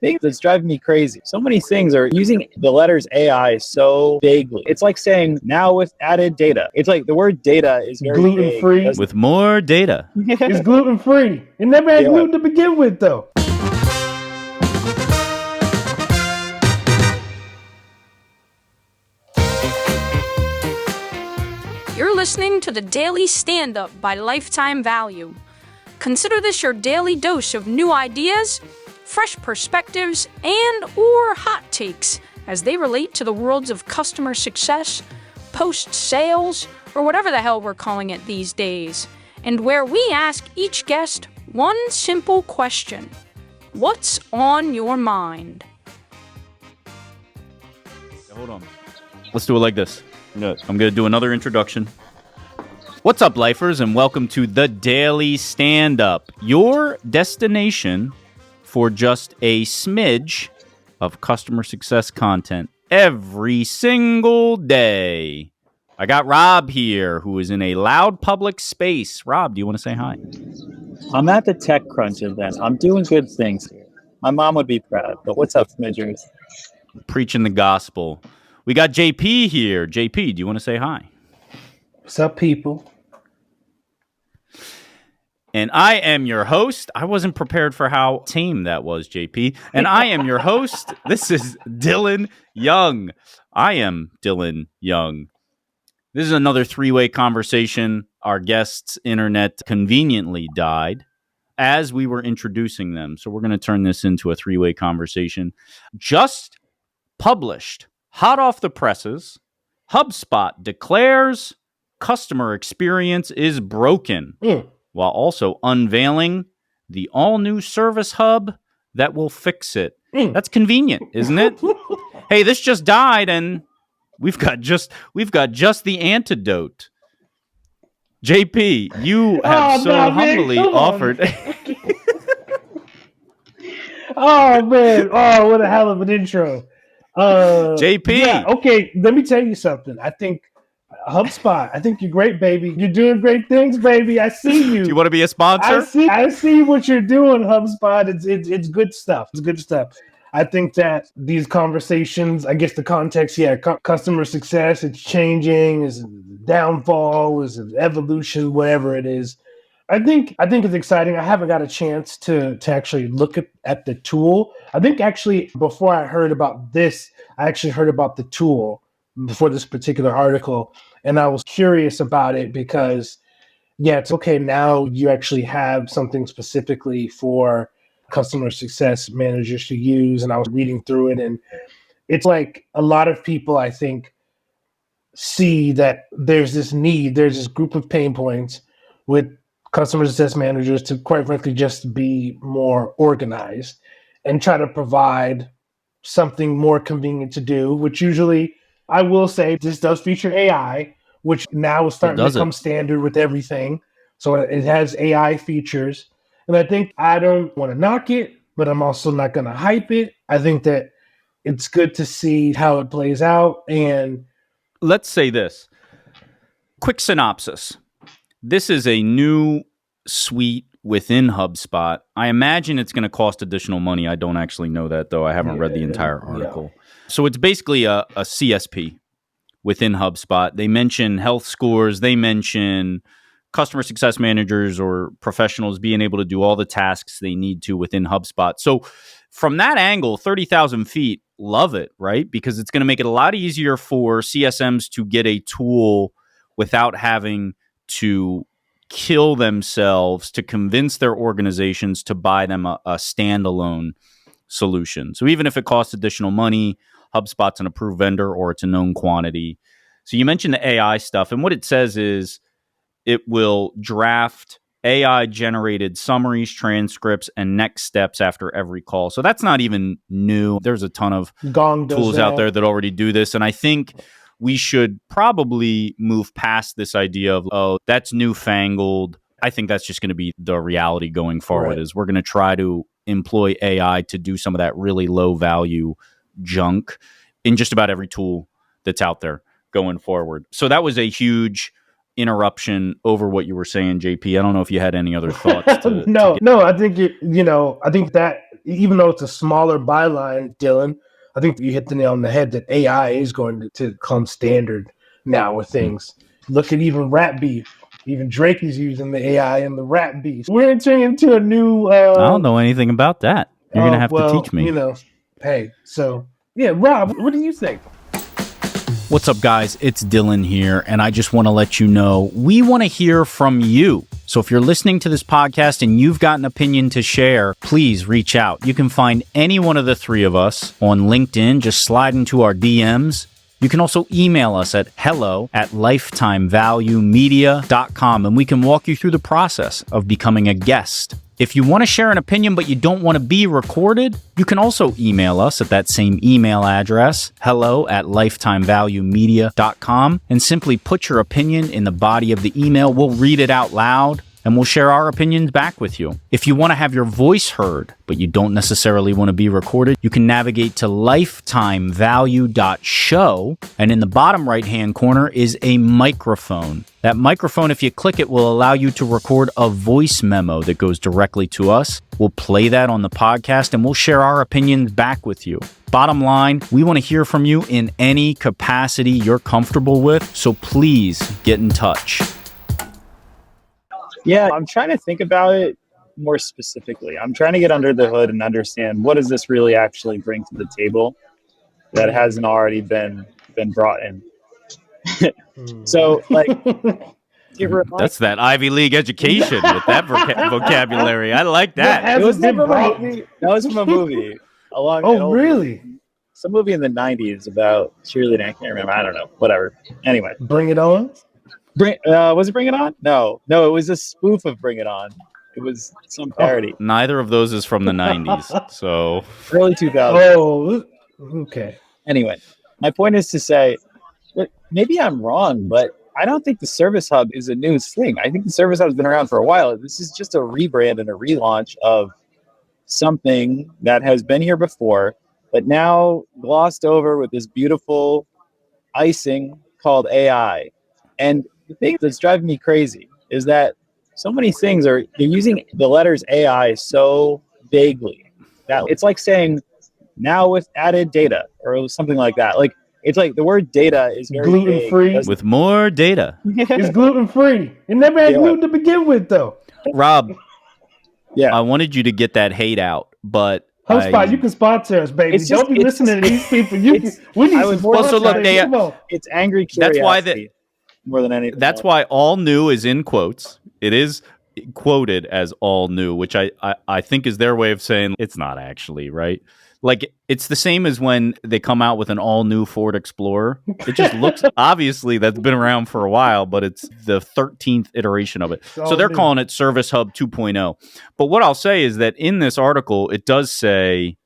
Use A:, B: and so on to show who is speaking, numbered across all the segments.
A: thing that's driving me crazy. So many things are using the letters AI so vaguely. It's like saying now with added data. It's like the word data is very
B: gluten free.
C: With more data.
B: It's gluten free. It never had gluten to begin with, though.
D: You're listening to the Daily Stand-Up by Lifetime Value. Consider this your daily dose of new ideas, fresh perspectives, and or hot takes as they relate to the worlds of customer success, post-sales, or whatever the hell we're calling it these days, and where we ask each guest one simple question. What's on your mind?
C: Hold on. Let's do it like this. I'm going to do another introduction. What's up, lifers, and welcome to the Daily Stand-Up, your destination for just a smidge of customer success content every single day. I got Rob here, who is in a loud public space. Rob, do you want to say hi?
A: I'm at the TechCrunch event. I'm doing good things here. My mom would be proud, but what's up, Smidgers?
C: Preaching the gospel. We got JP here. JP, do you want to say hi?
B: What's up, people?
C: And I am your host. I wasn't prepared for how tame that was, JP. And I am your host. This is Dylan Young. I am Dylan Young. This is another three-way conversation. Our guest's internet conveniently died as we were introducing them. So we're going to turn this into a three-way conversation. Just published, hot off the presses, HubSpot declares customer experience is broken. While also unveiling the all-new service hub that will fix it. That's convenient, isn't it? Hey, this just died, and we've got just the antidote. JP, you have humbly offered.
B: Oh man! Oh, what a hell of an intro.
C: JP.
B: Yeah, okay, let me tell you something. I think HubSpot, I think you're great, baby. You're doing great things, baby. I see you.
C: Do you want to be a sponsor?
B: I see what you're doing, HubSpot. It's good stuff. It's good stuff. I think that these conversations, I guess the context, customer success, it's changing, is downfall, is evolution, whatever it is. I think it's exciting. I haven't got a chance to actually look at the tool. I think actually before I heard about this, I actually heard about the tool before this particular article. And I was curious about it because, it's okay. Now you actually have something specifically for customer success managers to use. And I was reading through it, and it's like a lot of people, I think, see that there's this group of pain points with customer success managers to, quite frankly, just be more organized and try to provide something more convenient to do, which usually, I will say, this does feature AI, which now is starting to become standard with everything. So it has AI features. And I think I don't want to knock it, but I'm also not going to hype it. I think that it's good to see how it plays out. And
C: let's say this. Quick synopsis. This is a new suite within HubSpot. I imagine it's going to cost additional money. I don't actually know that, though. I haven't read the entire article. So it's basically a CSP within HubSpot. They mention health scores. They mention customer success managers or professionals being able to do all the tasks they need to within HubSpot. So from that angle, 30,000 feet, love it, right? Because it's going to make it a lot easier for CSMs to get a tool without having to kill themselves to convince their organizations to buy them a standalone solution. So even if it costs additional money, HubSpot's an approved vendor or it's a known quantity. So you mentioned the AI stuff, and what it says is it will draft AI-generated summaries, transcripts, and next steps after every call. So that's not even new. There's a ton of tools out there that already do this, and I think we should probably move past this idea of, oh, that's newfangled. I think that's just going to be the reality going forward, is we're going to try to employ AI to do some of that really low-value junk in just about every tool that's out there going forward. So that was a huge interruption over what you were saying, JP. I don't know if you had any other thoughts.
B: No, I think I think that even though it's a smaller byline, Dylan, I think you hit the nail on the head that AI is going to come standard now with things. Look at even rap beef. Even Drake is using the AI in the rap beef. We're entering into a new.
C: I don't know anything about that. You're going to have to teach me.
B: Hey, so yeah, Rob, what do you think?
C: What's up, guys? It's Dylan here, and I just want to let you know we want to hear from you. So if you're listening to this podcast and you've got an opinion to share, please reach out. You can find any one of the three of us on LinkedIn. Just slide into our DMs. You can also email us at hello@lifetimevaluemedia.com, and we can walk you through the process of becoming a guest. If you want to share an opinion but you don't want to be recorded, you can also email us at that same email address, hello@lifetimevaluemedia.com, and simply put your opinion in the body of the email. We'll read it out loud, and we'll share our opinions back with you. If you want to have your voice heard, but you don't necessarily want to be recorded, you can navigate to lifetimevalue.show, and in the bottom right-hand corner is a microphone. That microphone, if you click it, will allow you to record a voice memo that goes directly to us. We'll play that on the podcast, and we'll share our opinions back with you. Bottom line, we want to hear from you in any capacity you're comfortable with, so please get in touch.
A: Yeah, I'm trying to think about it more specifically. I'm trying to get under the hood and understand what does this really actually bring to the table that hasn't already been brought in. So, like,
C: that's that Ivy League education with that vocabulary. I like that.
A: It was from a movie. That was from a movie.
B: Really?
A: Some movie in the 90s about cheerleading. I can't remember. I don't know. Whatever. Anyway.
B: Bring It On?
A: Was it Bring It On? No, it was a spoof of Bring It On. It was some parody.
C: Neither of those is from the 90s, so
A: early 2000s.
B: Oh, okay.
A: Anyway, my point is to say, maybe I'm wrong, but I don't think the Service Hub is a new thing. I think the Service Hub has been around for a while. This is just a rebrand and a relaunch of something that has been here before, but now glossed over with this beautiful icing called AI. And the thing that's driving me crazy is that so many things they're using the letters AI so vaguely that it's like saying now with added data or something like that. Like it's like the word data is very
B: gluten free
C: with more data.
B: It's gluten free. It never had gluten to begin with, though.
C: Rob, I wanted you to get that hate out, but
B: HubSpot, you can sponsor us, baby. Don't be listening to these people. We need some more.
C: Also, look,
A: it's angry curiosity.
C: That's why
A: more than anything.
C: That's why all new is in quotes. It is quoted as all new, which I think is their way of saying it's not actually, right? Like, it's the same as when they come out with an all new Ford Explorer. It just looks, obviously, that's been around for a while, but it's the 13th iteration of it. So they're calling it Service Hub 2.0. But what I'll say is that in this article, it does say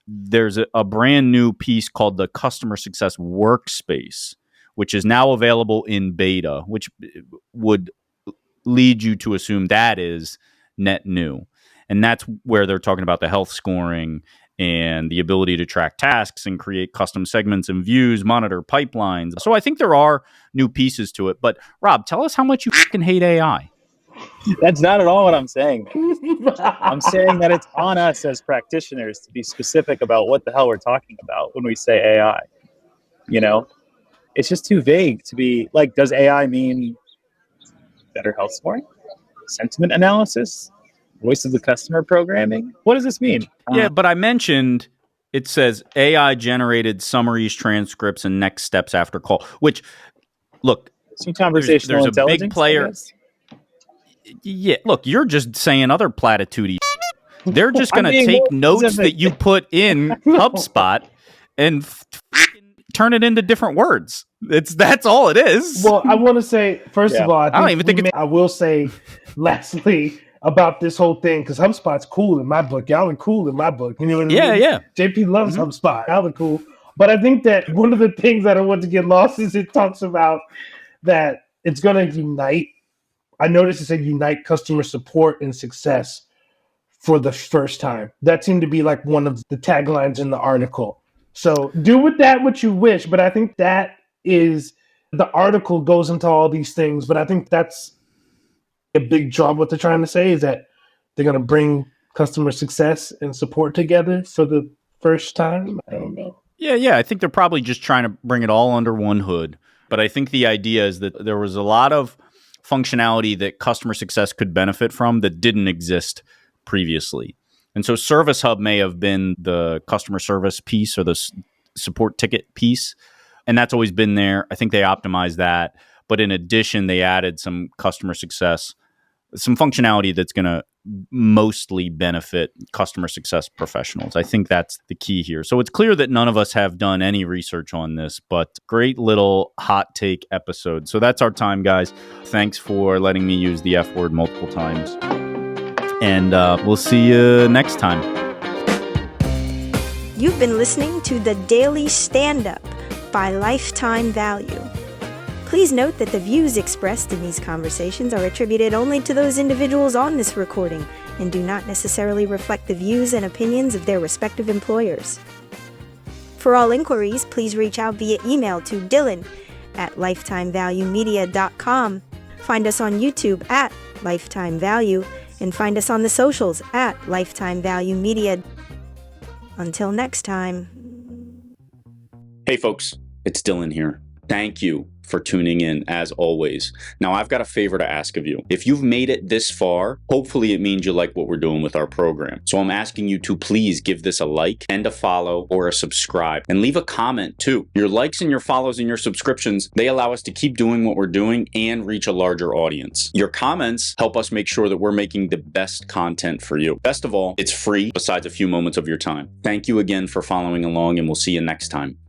C: there's a brand new piece called the Customer Success Workspace, which is now available in beta, which would lead you to assume that is net new. And that's where they're talking about the health scoring and the ability to track tasks and create custom segments and views, monitor pipelines. So I think there are new pieces to it. But Rob, tell us how much you fucking hate AI.
A: That's not at all what I'm saying. I'm saying that it's on us as practitioners to be specific about what the hell we're talking about when we say AI. You know? It's just too vague to be like, does AI mean better health scoring? Sentiment analysis? Voice of the customer programming? What does this mean?
C: Yeah, but I mentioned it says AI generated summaries, transcripts, and next steps after call, which, look,
A: some conversational
C: there's a big player. Yeah, look, you're just saying other platitudes. They're just going to take notes that you put in HubSpot and turn it into different words. That's all it is.
B: Well, I want to say, first of all, I will say, lastly, about this whole thing, because HubSpot's cool in my book. Y'all are cool in my book. You know what I mean?
C: Yeah.
B: JP loves HubSpot. Y'all are cool. But I think that one of the things I don't want to get lost is it talks about that it's going to unite. I noticed it said unite customer support and success for the first time. That seemed to be like one of the taglines in the article. So do with that what you wish. But I think that is, the article goes into all these things. But I think that's a big job. What they're trying to say is that they're going to bring customer success and support together for the first time? I don't know.
C: Yeah. I think they're probably just trying to bring it all under one hood. But I think the idea is that there was a lot of functionality that customer success could benefit from that didn't exist previously. And so Service Hub may have been the customer service piece or the support ticket piece. And that's always been there. I think they optimized that. But in addition, they added some customer success, some functionality that's going to mostly benefit customer success professionals. I think that's the key here. So it's clear that none of us have done any research on this, but great little hot take episode. So that's our time, guys. Thanks for letting me use the F word multiple times. And we'll see you next time.
E: You've been listening to The Daily Stand-Up by Lifetime Value. Please note that the views expressed in these conversations are attributed only to those individuals on this recording and do not necessarily reflect the views and opinions of their respective employers. For all inquiries, please reach out via email to dylan@lifetimevaluemedia.com. Find us on YouTube at Lifetime Value and find us on the socials at Lifetime Value Media. Until next time.
C: Hey folks, it's Dylan here. Thank you for tuning in as always. Now I've got a favor to ask of you. If you've made it this far, hopefully it means you like what we're doing with our program. So I'm asking you to please give this a like and a follow or a subscribe and leave a comment too. Your likes and your follows and your subscriptions, they allow us to keep doing what we're doing and reach a larger audience. Your comments help us make sure that we're making the best content for you. Best of all, it's free besides a few moments of your time. Thank you again for following along and we'll see you next time.